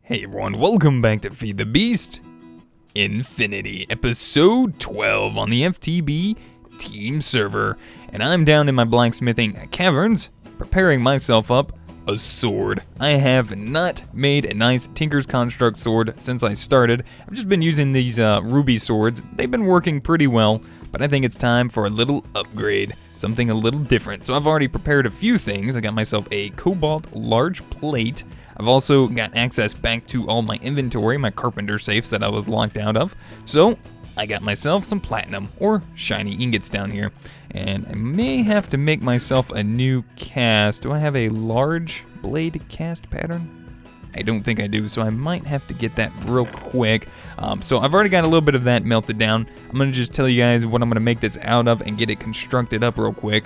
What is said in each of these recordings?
Hey everyone, welcome back to Feed the Beast Infinity, episode 12 on the FTB team server. And I'm down in my blacksmithing caverns, preparing myself up a sword. I have not made a nice Tinker's Construct sword since I started. I've just been using these ruby swords. They've been working pretty well, but I think it's time for a little upgrade, something a little different. So I've already prepared a few things. I got myself a cobalt large plate. I've also got access back to all my inventory, my carpenter safes that I was locked out of. So I got myself some platinum or shiny ingots down here. And I may have to make myself a new cast. Do I have a large blade cast pattern? I don't think I do, so I might have to get that real quick. So I've already got a little bit of that melted down. I'm gonna just tell you guys what I'm gonna make this out of and get it constructed up real quick.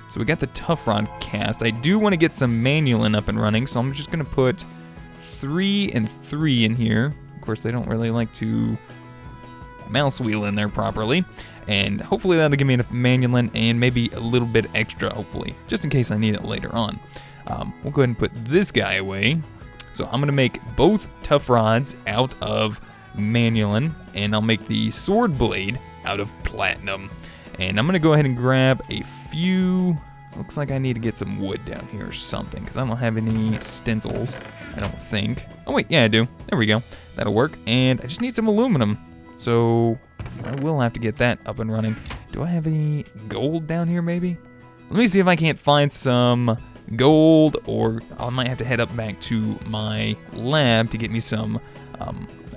So we got the tough rod cast. I do want to get some manulin up and running, so I'm just gonna put 3 and 3 in here. Of course, they don't really like to mouse wheel in there properly, and hopefully that'll give me enough manulin and maybe a little bit extra, hopefully, just in case I need it later on. We'll go ahead and put this guy away. So I'm gonna make both tough rods out of manulin, and I'll make the sword blade out of platinum. And I'm gonna go ahead and grab a few, looks like I need to get some wood down here or something, because I don't have any stencils, I don't think. Oh wait, yeah I do, there we go, that'll work. And I just need some aluminum, so I will have to get that up and running. Do I have any gold down here maybe? Let me see if I can't find some gold, or I might have to head up back to my lab to get me some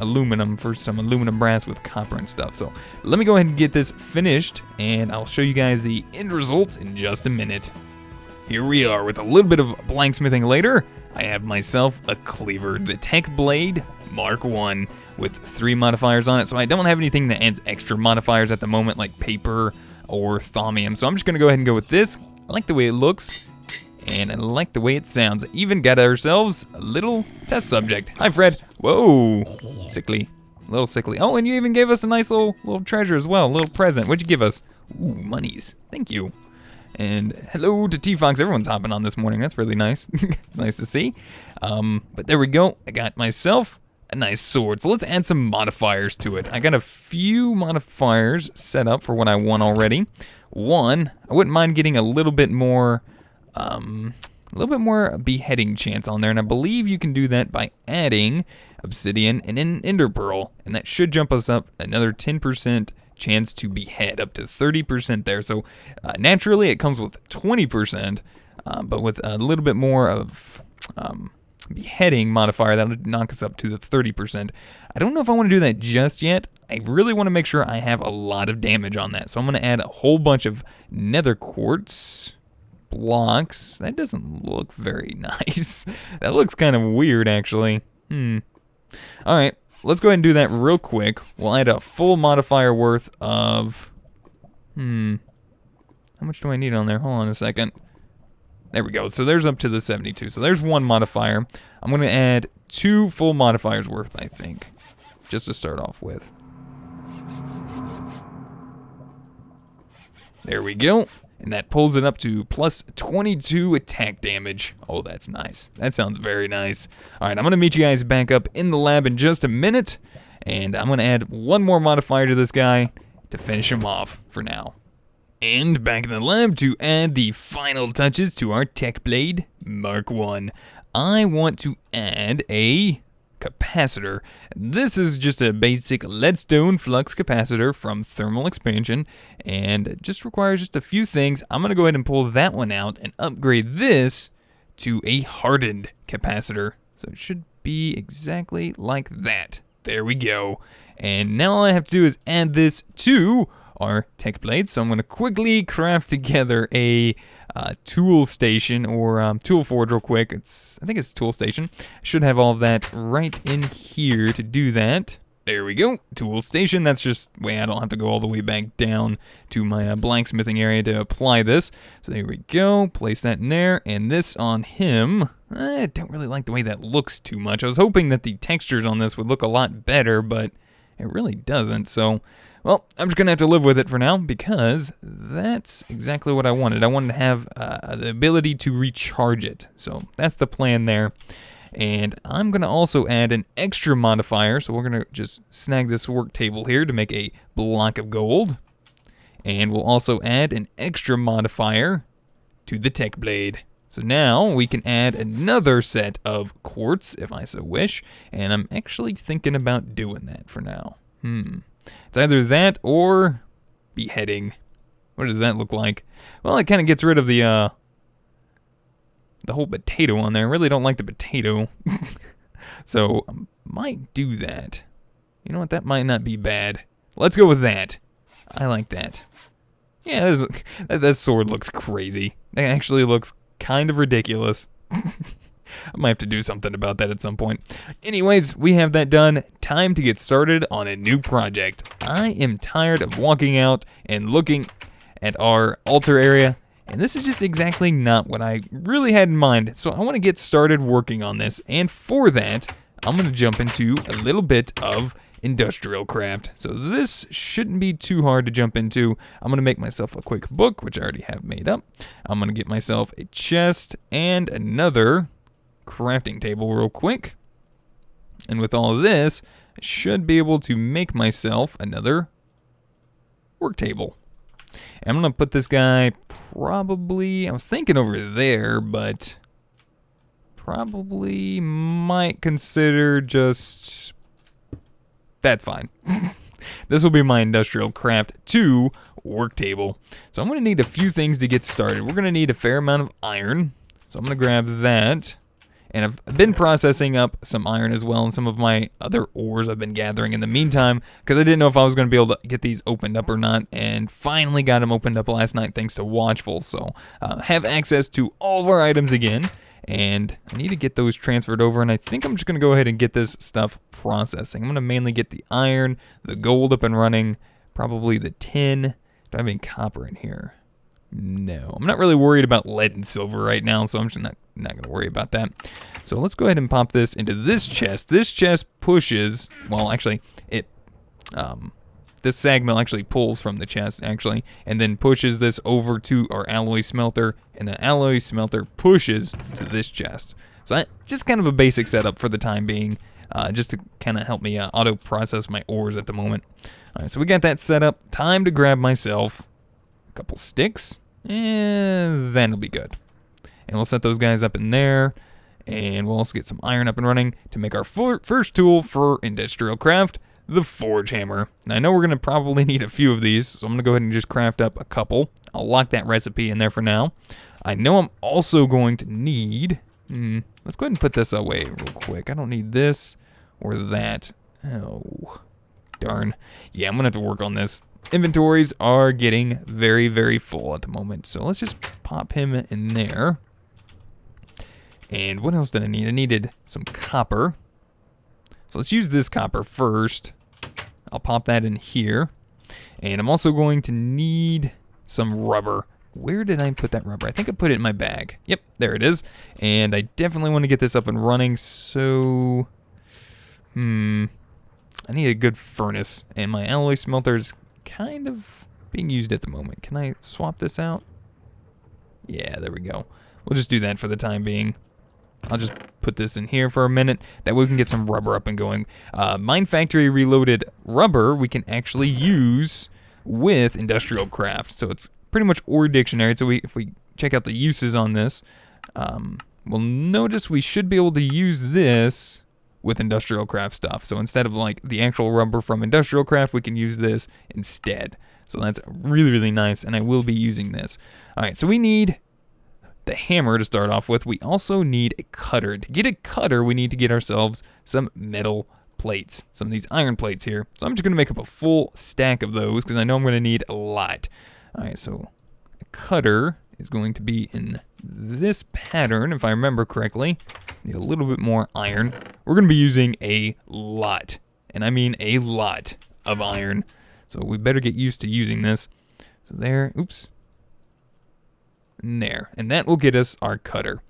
aluminum for some aluminum brass with copper and stuff. So let me go ahead and get this finished, and I'll show you guys the end result in just a minute. Here we are with a little bit of blacksmithing later. I have myself a cleaver, the Tech Blade Mark 1 with 3 modifiers on it. So I don't have anything that adds extra modifiers at the moment, like paper or thaumium. So I'm just gonna go ahead and go with this. I like the way it looks, and I like the way it sounds. Even got ourselves a little test subject. Hi, Fred. Whoa, sickly, a little sickly. Oh, and you even gave us a nice little treasure as well, a little present. What'd you give us? Ooh, monies, thank you. And hello to T-Fox, everyone's hopping on this morning. That's really nice, it's nice to see. But there we go, I got myself a nice sword. So let's add some modifiers to it. I got a few modifiers set up for what I want already. One, I wouldn't mind getting a little bit more beheading chance on there, and I believe you can do that by adding obsidian and an ender pearl, and that should jump us up another 10% chance to behead, up to 30% there. So naturally it comes with 20%, but with a little bit more of beheading modifier, that would knock us up to the 30%. I don't know if I want to do that just yet. I really want to make sure I have a lot of damage on that, so I'm going to add a whole bunch of nether quartz blocks. That doesn't look very nice. That looks kind of weird, actually. Alright, let's go ahead and do that real quick. We'll add a full modifier worth of... How much do I need on there? Hold on a second. There we go. So there's up to the 72. So there's one modifier. I'm going to add 2 full modifiers worth, I think, just to start off with. There we go. And that pulls it up to plus 22 attack damage. Oh, that's nice. That sounds very nice. All right, I'm going to meet you guys back up in the lab in just a minute. And I'm going to add one more modifier to this guy to finish him off for now. And back in the lab to add the final touches to our Tech Blade Mark 1. I want to add a capacitor. This is just a basic leadstone flux capacitor from thermal expansion, and it just requires just a few things. I'm going to go ahead and pull that one out and upgrade this to a hardened capacitor. So it should be exactly like that. There we go. And now all I have to do is add this to our Tech Blade. So I'm going to quickly craft together a tool station, or tool forge real quick. I think it's tool station. Should have all of that right in here to do that. There we go, tool station. That's just way I don't have to go all the way back down to my blacksmithing area to apply this. So there we go, place that in there, and this on him. I don't really like the way that looks too much. I was hoping that the textures on this would look a lot better, but it really doesn't. So well, I'm just going to have to live with it for now, because that's exactly what I wanted. I wanted to have the ability to recharge it. So that's the plan there. And I'm going to also add an extra modifier. So we're going to just snag this work table here to make a block of gold. And we'll also add an extra modifier to the tech blade. So now we can add another set of quartz if I so wish. And I'm actually thinking about doing that for now. It's either that or beheading. What does that look like? Well, it kind of gets rid of the whole potato on there. I really don't like the potato. So I might do that. You know what? That might not be bad. Let's go with that. I like that. Yeah, that sword looks crazy. That actually looks kind of ridiculous. I might have to do something about that at some point. Anyways, we have that done. Time to get started on a new project. I am tired of walking out and looking at our altar area. And this is just exactly not what I really had in mind. So I want to get started working on this. And for that, I'm going to jump into a little bit of Industrialcraft. So this shouldn't be too hard to jump into. I'm going to make myself a quick book, which I already have made up. I'm going to get myself a chest and another crafting table real quick. And with all of this, I should be able to make myself another work table. And I'm going to put this guy probably, I was thinking over there, but probably might consider just, that's fine. This will be my Industrialcraft 2 work table. So I'm going to need a few things to get started. We're going to need a fair amount of iron. So I'm going to grab that. And I've been processing up some iron as well and some of my other ores I've been gathering in the meantime because I didn't know if I was going to be able to get these opened up or not, and finally got them opened up last night thanks to Watchful. So have access to all of our items again, and I need to get those transferred over, and I think I'm just going to go ahead and get this stuff processing. I'm going to mainly get the iron, the gold up and running, probably the tin. Do I have any copper in here? No, I'm not really worried about lead and silver right now, so I'm just not going to worry about that. So let's go ahead and pop this into this chest. This chest pushes, well, actually, this sag mill actually pulls from the chest, actually, and then pushes this over to our alloy smelter, and the alloy smelter pushes to this chest. So that's just kind of a basic setup for the time being, just to kind of help me auto-process my ores at the moment. All right, so we got that set up. Time to grab myself couple sticks, and then it'll be good. And we'll set those guys up in there, and we'll also get some iron up and running to make our first tool for Industrialcraft, the Forge Hammer. Now, I know we're going to probably need a few of these, so I'm going to go ahead and just craft up a couple. I'll lock that recipe in there for now. I know I'm also going to need, let's go ahead and put this away real quick. I don't need this or that. Oh, darn. Yeah, I'm going to have to work on this. Inventories are getting very, very full at the moment. So let's just pop him in there. And what else did I need? I needed some copper. So let's use this copper first. I'll pop that in here. And I'm also going to need some rubber. Where did I put that rubber? I think I put it in my bag. Yep, there it is. And I definitely want to get this up and running. So, I need a good furnace. And my alloy smelter's kind of being used at the moment. Can I swap this out? Yeah, there we go. We'll just do that for the time being. I'll just put this in here for a minute. That way we can get some rubber up and going. Mine Factory Reloaded rubber we can actually use with Industrialcraft. So it's pretty much ore dictionary. So if we check out the uses on this, we'll notice we should be able to use this with Industrialcraft stuff. So instead of like the actual rubber from Industrialcraft, we can use this instead. So that's really, really nice, and I will be using this. All right, so we need the hammer to start off with. We also need a cutter. To get a cutter, we need to get ourselves some metal plates, some of these iron plates here. So I'm just going to make up a full stack of those because I know I'm going to need a lot. All right, so a cutter is going to be in this pattern, if I remember correctly. Need a little bit more iron. We're going to be using a lot, and I mean a lot of iron. So we better get used to using this. So there, oops. And there, and that will get us our cutter.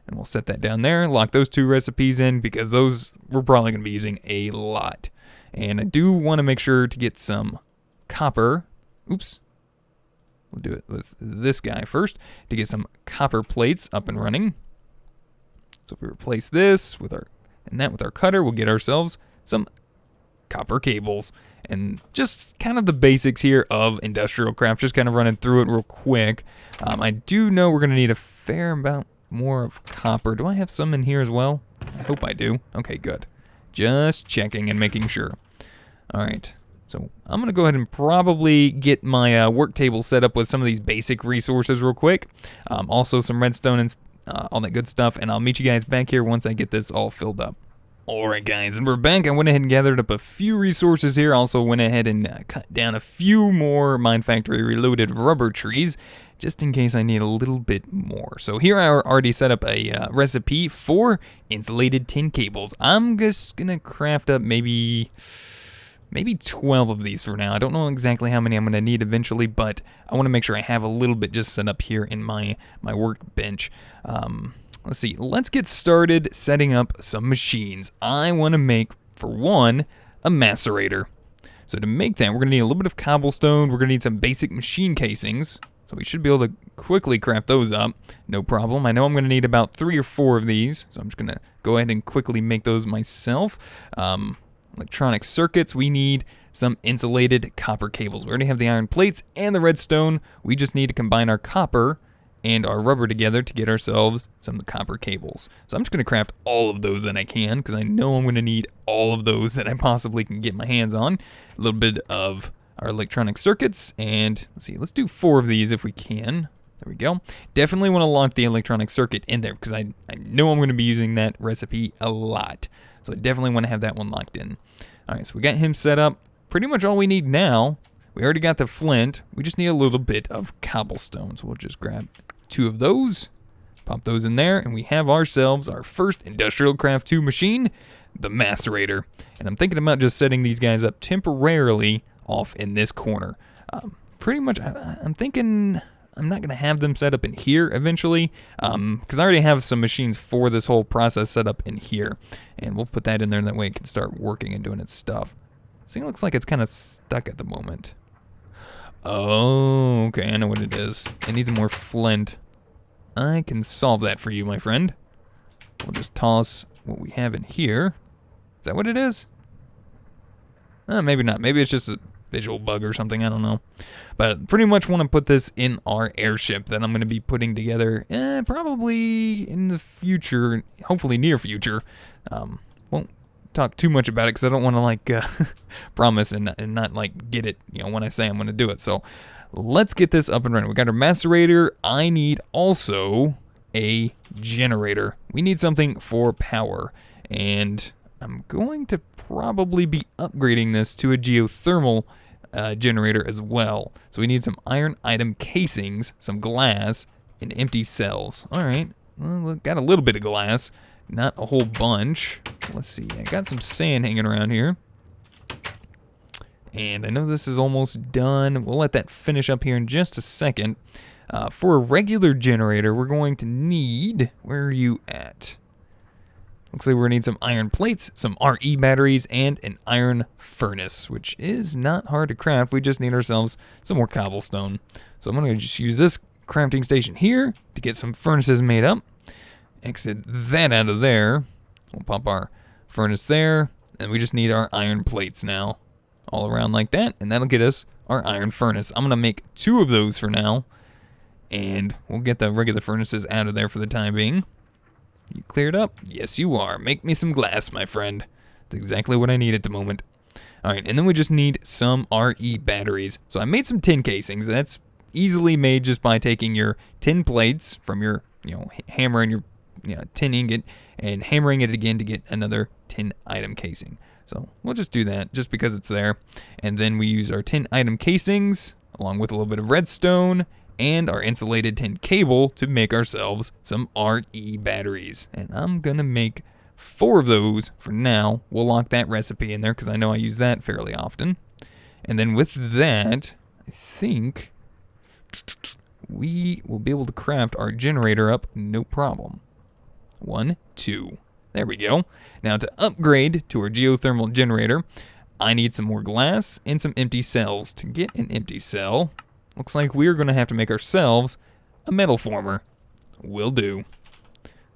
And we'll set that down there, lock those two recipes in because those we're probably going to be using a lot. And I do want to make sure to get some copper. Oops. We'll do it with this guy first to get some copper plates up and running. So if we replace this with our cutter, we'll get ourselves some copper cables. And just kind of the basics here of Industrialcraft, just kind of running through it real quick. I do know we're going to need a fair amount more of copper. Do I have some in here as well? I hope I do. Okay, good. Just checking and making sure. All right. So I'm going to go ahead and probably get my work table set up with some of these basic resources real quick. Also some redstone and all that good stuff. And I'll meet you guys back here once I get this all filled up. Alright guys, and we're back. I went ahead and gathered up a few resources here. Also went ahead and cut down a few more Mine Factory Reloaded rubber trees, just in case I need a little bit more. So here I already set up a recipe for insulated tin cables. I'm just gonna craft up maybe 12 of these for now. I don't know exactly how many I'm gonna need eventually, but I want to make sure I have a little bit just set up here in my workbench. Let's see, let's get started setting up some machines. I want to make, for one, a macerator. So to make that, we're going to need a little bit of cobblestone. We're going to need some basic machine casings. So we should be able to quickly craft those up. No problem. I know I'm going to need about 3 or 4 of these. So I'm just going to go ahead and quickly make those myself. Electronic circuits, we need some insulated copper cables. We already have the iron plates and the redstone. We just need to combine our copper and our rubber together to get ourselves some copper cables. So I'm just going to craft all of those that I can, because I know I'm going to need all of those that I possibly can get my hands on. A little bit of our electronic circuits, and let's see, let's do 4 of these if we can. There we go. Definitely want to lock the electronic circuit in there, because I know I'm going to be using that recipe a lot. So I definitely want to have that one locked in. All right, so we got him set up. Pretty much all we need now, we already got the flint. We just need a little bit of cobblestone. So we'll just grab 2 of those, pop those in there, and we have ourselves our first Industrialcraft 2 machine, the Macerator. And I'm thinking about just setting these guys up temporarily off in this corner. Pretty much, I'm thinking I'm not going to have them set up in here eventually, because I already have some machines for this whole process set up in here. And we'll put that in there, that way it can start working and doing its stuff. This thing looks like it's kind of stuck at the moment. Oh, okay, I know what it is. It needs more flint. I can solve that for you, my friend. We'll just toss what we have in here. Is that what it is? Maybe not. Maybe it's just a visual bug or something, I don't know. But pretty much want to put this in our airship that I'm going to be putting together probably in the future, hopefully near future. Won't talk too much about it because I don't want to promise and not get it, when I say I'm going to do it. So let's get this up and running. We got our macerator. I need also a generator. We need something for power, and I'm going to probably be upgrading this to a geothermal generator as well. So we need some iron item casings, some glass, and empty cells. All right, well, got a little bit of glass. Not a whole bunch. Let's see, I got some sand hanging around here. And I know this is almost done. We'll let that finish up here in just a second. For a regular generator, we're going to need, where are you at? Looks like we're going to need some iron plates, some RE batteries, and an iron furnace, which is not hard to craft. We just need ourselves some more cobblestone. So I'm going to just use this crafting station here to get some furnaces made up. Exit that out of there. We'll pop our furnace there, and we just need our iron plates now, all around like that, and that'll get us our iron furnace. I'm gonna make 2 of those for now, and we'll get the regular furnaces out of there for the time being. You cleared up? Yes, you are. Make me some glass, my friend. That's exactly what I need at the moment. All right, and then we just need some RE batteries. So I made some tin casings. That's easily made just by taking your tin plates from your, hammer and your tin ingot and hammering it again to get another tin item casing. So we'll just do that just because it's there. And then we use our tin item casings along with a little bit of redstone and our insulated tin cable to make ourselves some RE batteries. And I'm going to make 4 of those for now. We'll lock that recipe in there because I know I use that fairly often. And then with that, I think we will be able to craft our generator up no problem. 1, 2. There we go. Now to upgrade to our geothermal generator, I need some more glass and some empty cells. To get an empty cell, looks like we're going to have to make ourselves a metal former. Will do.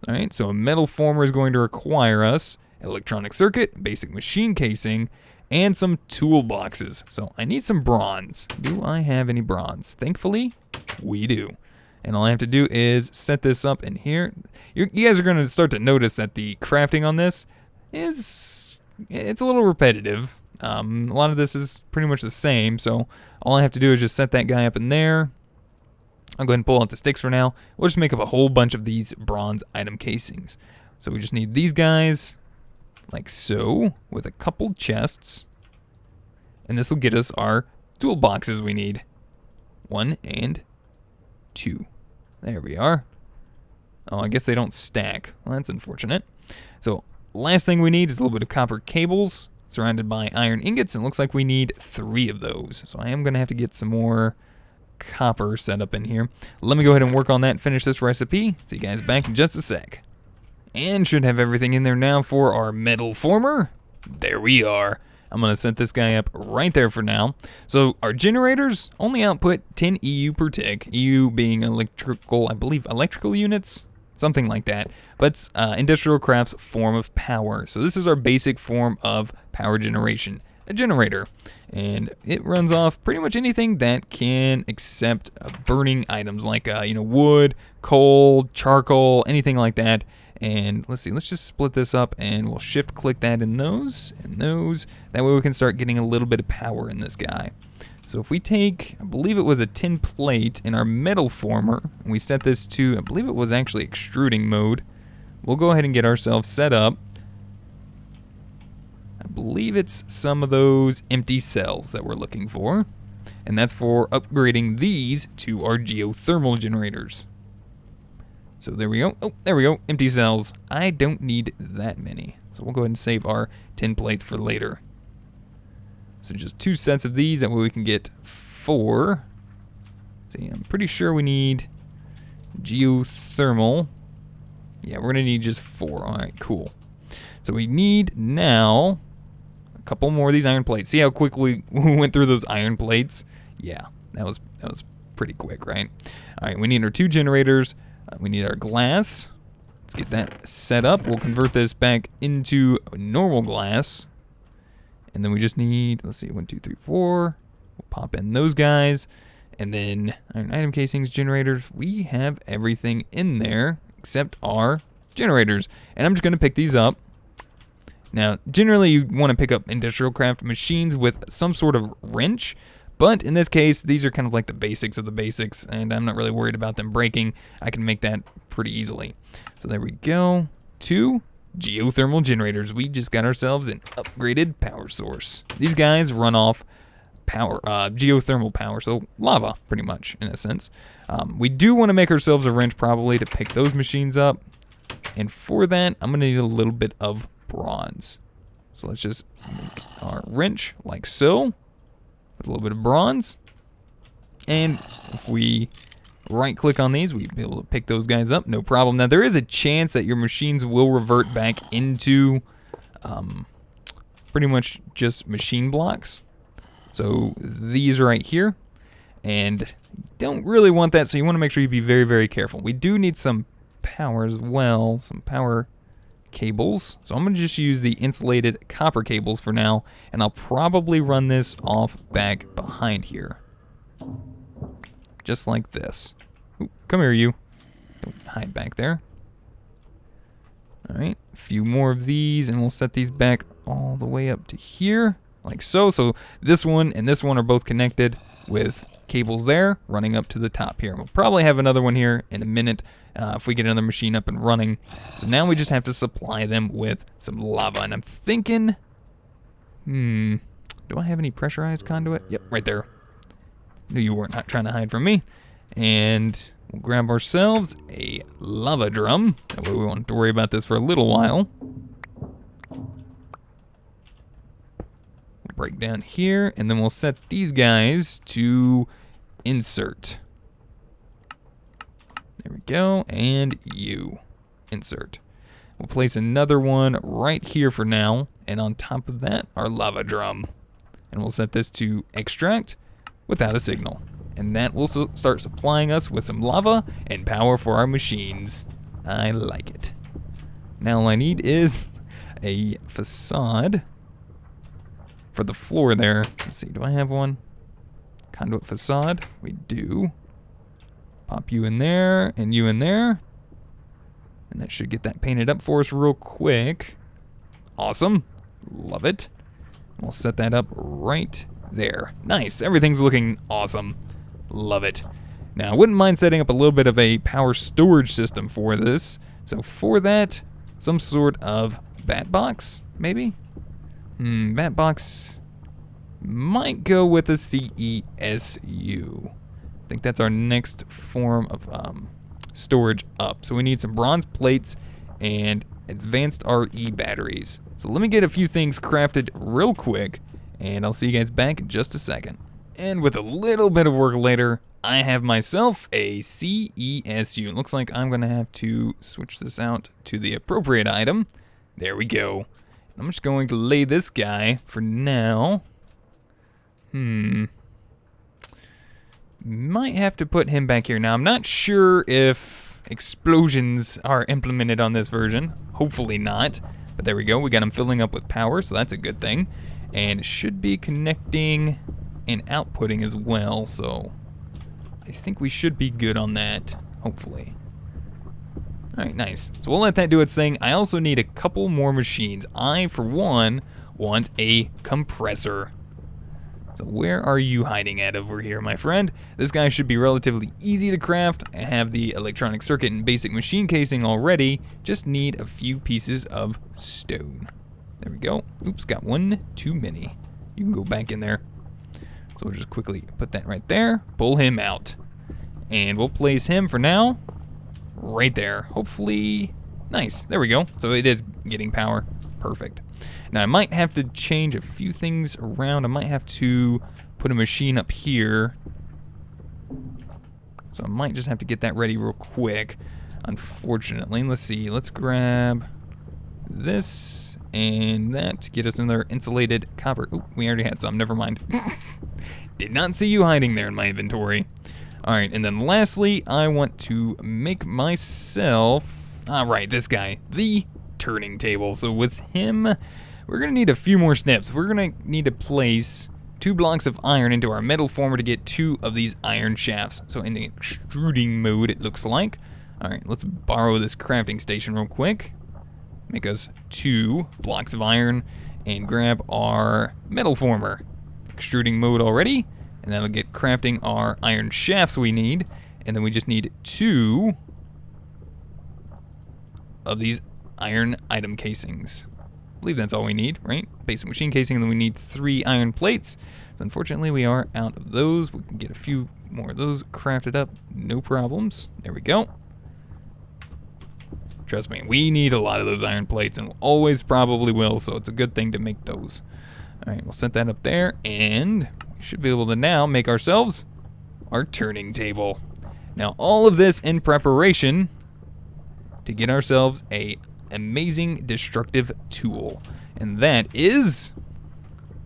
All right, so a metal former is going to require us electronic circuit, basic machine casing, and some toolboxes. So I need some bronze. Do I have any bronze? Thankfully, we do. And all I have to do is set this up in here. You guys are going to start to notice that the crafting on this it's a little repetitive. A lot of this is pretty much the same, so all I have to do is just set that guy up in there. I'll go ahead and pull out the sticks for now. We'll just make up a whole bunch of these bronze item casings. So we just need these guys, like so, with a couple chests. And this will get us our toolboxes we need. 1 and 2. There we are. Oh, I guess they don't stack. Well, that's unfortunate. So, last thing we need is a little bit of copper cables surrounded by iron ingots. And it looks like we need 3 of those. So I am going to have to get some more copper set up in here. Let me go ahead and work on that and finish this recipe. See you guys back in just a sec. And should have everything in there now for our metal former. There we are. I'm going to set this guy up right there for now. So our generators only output 10 EU per tick. EU being electrical, I believe, electrical units? Something like that. But it's Industrialcraft's form of power. So this is our basic form of power generation. A generator. And it runs off pretty much anything that can accept burning items like wood, coal, charcoal, anything like that. And let's see, let's just split this up and we'll shift click that in those and those. That way we can start getting a little bit of power in this guy. So if we take, I believe it was a tin plate in our metal former, and we set this to, I believe it was actually extruding mode, we'll go ahead and get ourselves set up. I believe it's some of those empty cells that we're looking for. And that's for upgrading these to our geothermal generators. So there we go. Oh, there we go. Empty cells. I don't need that many. So we'll go ahead and save our tin plates for later. So just 2 sets of these. That way we can get 4. See, I'm pretty sure we need geothermal. Yeah, we're going to need just 4. All right, cool. So we need now a couple more of these iron plates. See how quickly we went through those iron plates? Yeah, that was pretty quick, right? All right, we need our 2 generators. We need our glass. Let's get that set up. We'll convert this back into normal glass. And then we just need, let's see, 1, 2, 3, 4. We'll pop in those guys. And then iron item casings, generators. We have everything in there except our generators. And I'm just going to pick these up. Now, generally you want to pick up Industrialcraft machines with some sort of wrench. But in this case, these are kind of like the basics of the basics, and I'm not really worried about them breaking. I can make that pretty easily. So there we go. 2 geothermal generators. We just got ourselves an upgraded power source. These guys run off power, geothermal power, so lava, pretty much, in a sense. We do want to make ourselves a wrench, probably, to pick those machines up. And for that, I'm going to need a little bit of bronze. So let's just make our wrench like so. With a little bit of bronze. And if we right click on these, we'll be able to pick those guys up, no problem. Now there is a chance that your machines will revert back into pretty much just machine blocks. So these right here, and you don't really want that, so you want to make sure you be very, very careful. We do need some power as well, some power cables. So I'm going to just use the insulated copper cables for now, and I'll probably run this off back behind here. Just like this. Ooh, come here, you. Don't hide back there. Alright, a few more of these, and we'll set these back all the way up to here, like so. So this one and this one are both connected with cables there, running up to the top here. We'll probably have another one here in a minute if we get another machine up and running. So now we just have to supply them with some lava. And I'm thinking, do I have any pressurized conduit? Yep, right there. Knew you weren't not trying to hide from me. And we'll grab ourselves a lava drum. That way we won't have to worry about this for a little while. We'll break down here, and then we'll set these guys to insert. There we go, and you insert. We'll place another one right here for now, and on top of that, our lava drum. And we'll set this to extract without a signal. And that will start supplying us with some lava and power for our machines. I like it. Now all I need is a facade for the floor there. Let's see, do I have one? Conduit facade, we do. Pop you in there, and you in there. And that should get that painted up for us real quick. Awesome, love it. We'll set that up right there. Nice, everything's looking awesome. Love it. Now, I wouldn't mind setting up a little bit of a power storage system for this. So for that, some sort of bat box, maybe? Bat box might go with a CESU. I think that's our next form of storage up. So we need some bronze plates and advanced RE batteries. So let me get a few things crafted real quick, and I'll see you guys back in just a second. And with a little bit of work later, I have myself a CESU. It looks like I'm gonna have to switch this out to the appropriate item. There we go. I'm just going to lay this guy for now. Might have to put him back here. Now, I'm not sure if explosions are implemented on this version. Hopefully not. But there we go. We got him filling up with power, so that's a good thing. And it should be connecting and outputting as well, so I think we should be good on that, hopefully. Alright, nice. So we'll let that do its thing. I also need a couple more machines. I, for one, want a compressor. So where are you hiding at over here, my friend? This guy should be relatively easy to craft. I have the electronic circuit and basic machine casing already. Just need a few pieces of stone. There we go. Oops, got one too many. You can go back in there. So we'll just quickly put that right there. Pull him out. And we'll place him for now right there. Hopefully, nice. There we go. So it is getting power. Perfect. Now I might have to change a few things around. I might have to put a machine up here. So I might just have to get that ready real quick. Unfortunately, let's see. Let's grab this and that to get us another insulated copper. Oh, we already had some. Never mind. Did not see you hiding there in my inventory. All right, and then lastly, I want to make myself, this guy, the turning table. So with him, we're gonna need a few more snips. We're gonna need to place 2 blocks of iron into our metal former to get 2 of these iron shafts. So in the extruding mode, it looks like. All right, let's borrow this crafting station real quick. Make us 2 blocks of iron and grab our metal former. Extruding mode already, and that'll get crafting our iron shafts we need, and then we just need 2 of these iron item casings. I believe that's all we need, right? Basic machine casing, and then we need 3 iron plates. So unfortunately we are out of those. We can get a few more of those crafted up, no problems. There we go. Trust me, we need a lot of those iron plates, and always probably will, so it's a good thing to make those. All right, we'll set that up there, and we should be able to now make ourselves our turning table. Now, all of this in preparation to get ourselves a amazing destructive tool, and that is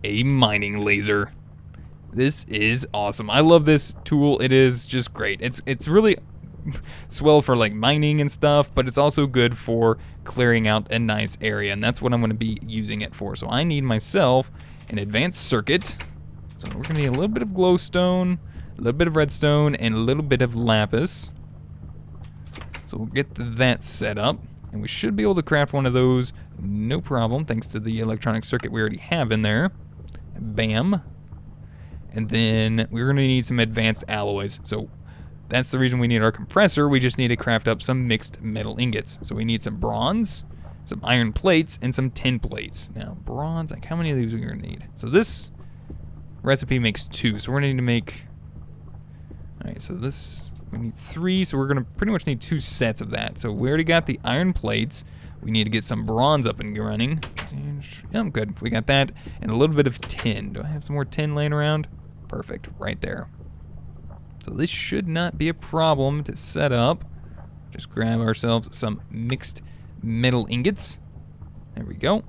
a mining laser. This is awesome. I love this tool. It is just great. It's really swell for like mining and stuff, but it's also good for clearing out a nice area, and that's what I'm going to be using it for. So I need myself an advanced circuit. So we're going to need a little bit of glowstone, a little bit of redstone, and a little bit of lapis. So we'll get that set up, and we should be able to craft one of those no problem, thanks to the electronic circuit we already have in there. Bam. And then we're going to need some advanced alloys. So that's the reason we need our compressor. We just need to craft up some mixed metal ingots. So we need some bronze, some iron plates, and some tin plates. Now, bronze, like how many of these are we going to need? So this recipe makes 2, so we're going to need to make... Alright, so this, we need 3, so we're going to pretty much need 2 sets of that. So we already got the iron plates. We need to get some bronze up and running. Yeah, I'm good. We got that, and a little bit of tin. Do I have some more tin laying around? Perfect, right there. So this should not be a problem to set up. Just grab ourselves some mixed metal ingots. There we go.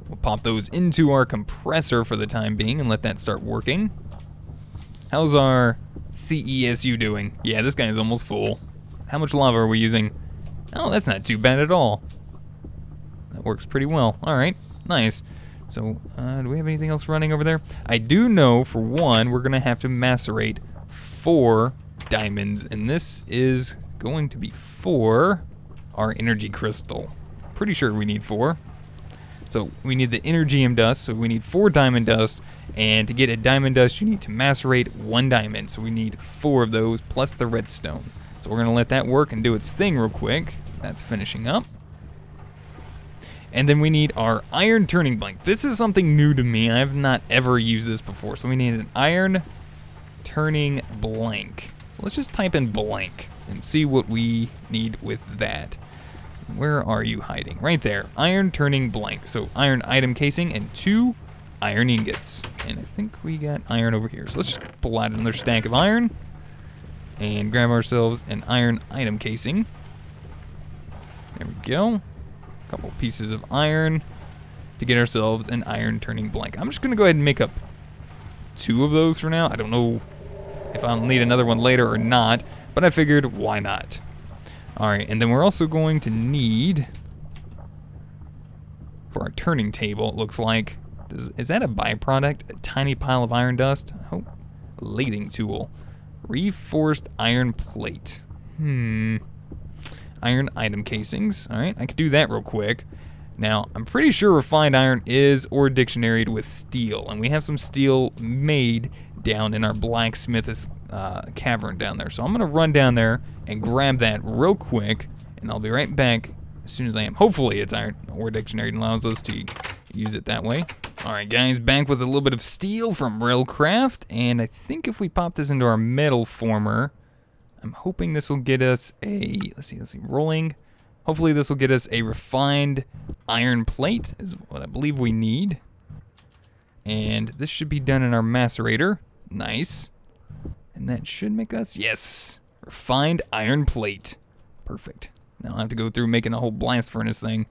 We'll pop those into our compressor for the time being and let that start working. How's our CESU doing? Yeah, this guy is almost full. How much lava are we using? Oh, that's not too bad at all. That works pretty well. All right, nice. So, do we have anything else running over there? I do know, for one, we're going to have to macerate 4 diamonds, and this is going to be for our energy crystal. Pretty sure we need 4. So, we need the Energium dust, so we need 4 diamond dust, and to get a diamond dust, you need to macerate 1 diamond. So, we need 4 of those, plus the redstone. So, we're going to let that work and do its thing real quick. That's finishing up. And then we need our iron turning blank. This is something new to me. I have not ever used this before. So we need an iron turning blank. So let's just type in blank and see what we need with that. Where are you hiding? Right there. Iron turning blank. So iron item casing and 2 iron ingots. And I think we got iron over here. So let's just pull out another stack of iron and grab ourselves an iron item casing. There we go. Couple pieces of iron to get ourselves an iron turning blank. I'm just gonna go ahead and make up 2 of those for now. I don't know if I'll need another one later or not, but I figured why not. All right, and then we're also going to need, for our turning table, it looks like, is that a byproduct? A tiny pile of iron dust? Oh, lathing tool. Reinforced iron plate. Iron item casings. All right, I could do that real quick. Now, I'm pretty sure refined iron is or dictionaried with steel, and we have some steel made down in our blacksmith's cavern down there. So I'm gonna run down there and grab that real quick, and I'll be right back as soon as I am. Hopefully it's iron or dictionary and allows us to use it that way. All right, guys, back with a little bit of steel from Railcraft, and I think if we pop this into our metal former, I'm hoping this will get us a, let's see, rolling. Hopefully this will get us a refined iron plate, is what I believe we need. And this should be done in our macerator. Nice. And that should make us, yes, refined iron plate. Perfect. Now I'll have to go through making a whole blast furnace thing.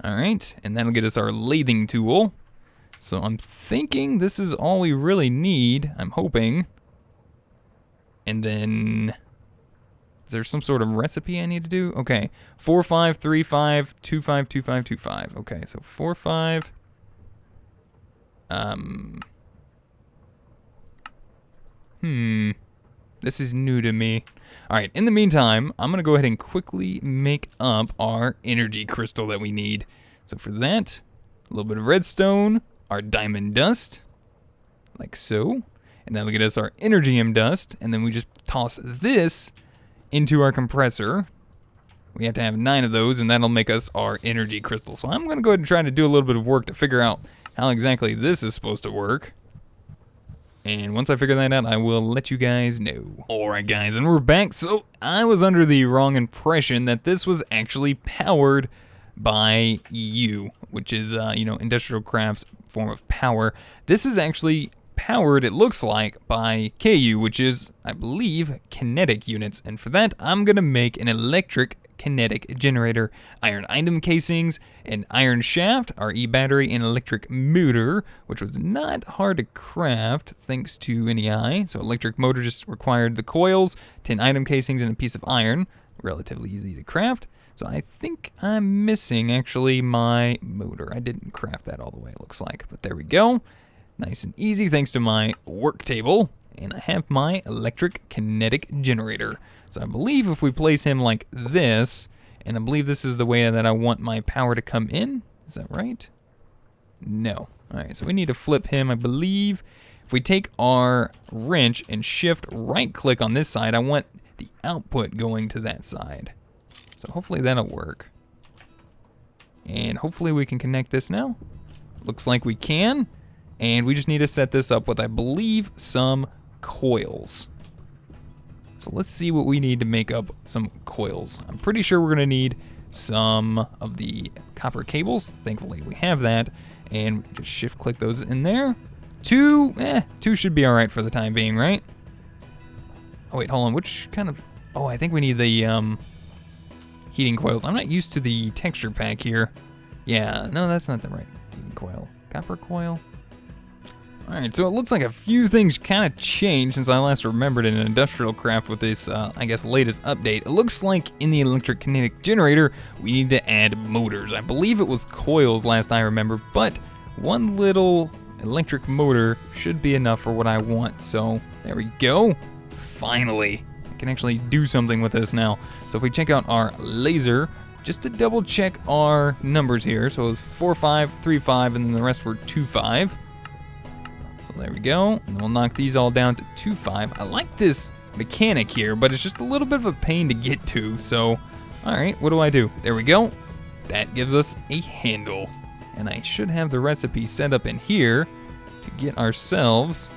All right, and that'll get us our lathing tool. So I'm thinking this is all we really need, I'm hoping. And then, is there some sort of recipe I need to do? Okay, 4, 5, 3, 5, 2, 5, 2, 5, 2, 5. Okay, so 4, 5. This is new to me. All right, in the meantime, I'm gonna go ahead and quickly make up our energy crystal that we need. So for that, a little bit of redstone, our diamond dust, like so. And that'll get us our Energium dust, and then we just toss this into our compressor. We have to have 9 of those, and that'll make us our energy crystal. So I'm gonna go ahead and try to do a little bit of work to figure out how exactly this is supposed to work. And once I figure that out, I will let you guys know. Alright guys, and we're back. So I was under the wrong impression that this was actually powered by U, which is, Industrialcraft's form of power. This is actually powered, it looks like, by KU, which is, I believe, kinetic units. And for that, I'm gonna make an electric kinetic generator, iron item casings, an iron shaft, our E-battery, and electric motor, which was not hard to craft thanks to NEI. So electric motor just required the coils, 10 item casings, and a piece of iron. Relatively easy to craft. So I think I'm missing, actually, my motor. I didn't craft that all the way, it looks like, but there we go. Nice and easy thanks to my work table. And I have my electric kinetic generator. So I believe if we place him like this, and I believe this is the way that I want my power to come in. Is that right? No. All right, so we need to flip him, I believe. If we take our wrench and shift right click on this side, I want the output going to that side. So hopefully that'll work. And hopefully we can connect this now. Looks like we can. And we just need to set this up with, I believe, some coils. So let's see what we need to make up some coils. I'm pretty sure we're gonna need some of the copper cables. Thankfully we have that. And just shift click those in there. 2 should be all right for the time being, right? Oh wait, hold on, which kind of, oh, I think we need the heating coils. I'm not used to the texture pack here. Yeah, no, that's not the right heating coil. Copper coil. Alright, so it looks like a few things kind of changed since I last remembered in Industrialcraft with this, I guess, latest update. It looks like in the electric kinetic generator, we need to add motors. I believe it was coils last I remember, but one little electric motor should be enough for what I want. So there we go. Finally, I can actually do something with this now. So if we check out our laser, just to double check our numbers here. So it's 4, 5, 3, 5, and then the rest were 2, 5. There we go, and we'll knock these all down to 2, 5. I like this mechanic here, but it's just a little bit of a pain to get to, so, alright, what do? There we go. That gives us a handle, and I should have the recipe set up in here to get ourselves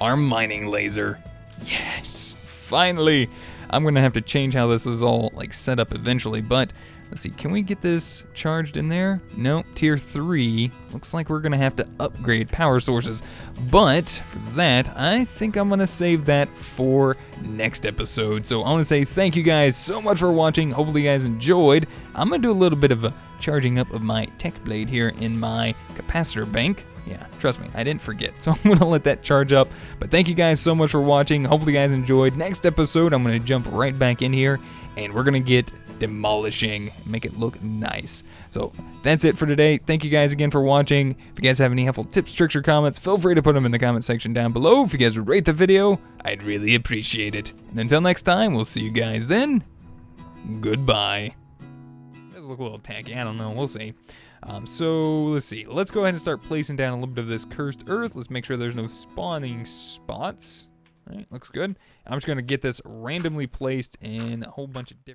our mining laser. Yes, finally! I'm gonna have to change how this is all, like, set up eventually, but let's see, can we get this charged in there? No, tier 3. Looks like we're gonna have to upgrade power sources. But for that, I think I'm gonna save that for next episode. So I wanna say thank you guys so much for watching. Hopefully you guys enjoyed. I'm gonna do a little bit of a charging up of my tech blade here in my capacitor bank. Yeah, trust me, I didn't forget, so I'm gonna let that charge up. But thank you guys so much for watching. Hopefully you guys enjoyed. Next episode, I'm gonna jump right back in here, and we're gonna get demolishing, make it look nice. So that's it for today. Thank you guys again for watching. If you guys have any helpful tips, tricks, or comments, feel free to put them in the comment section down below. If you guys would rate the video, I'd really appreciate it. And until next time, we'll see you guys then. Goodbye. Does look a little tacky, I don't know, we'll see. So let's see, let's go ahead and start placing down a little bit of this cursed earth. Let's make sure there's no spawning spots. All right, looks good. I'm just gonna get this randomly placed in a whole bunch of different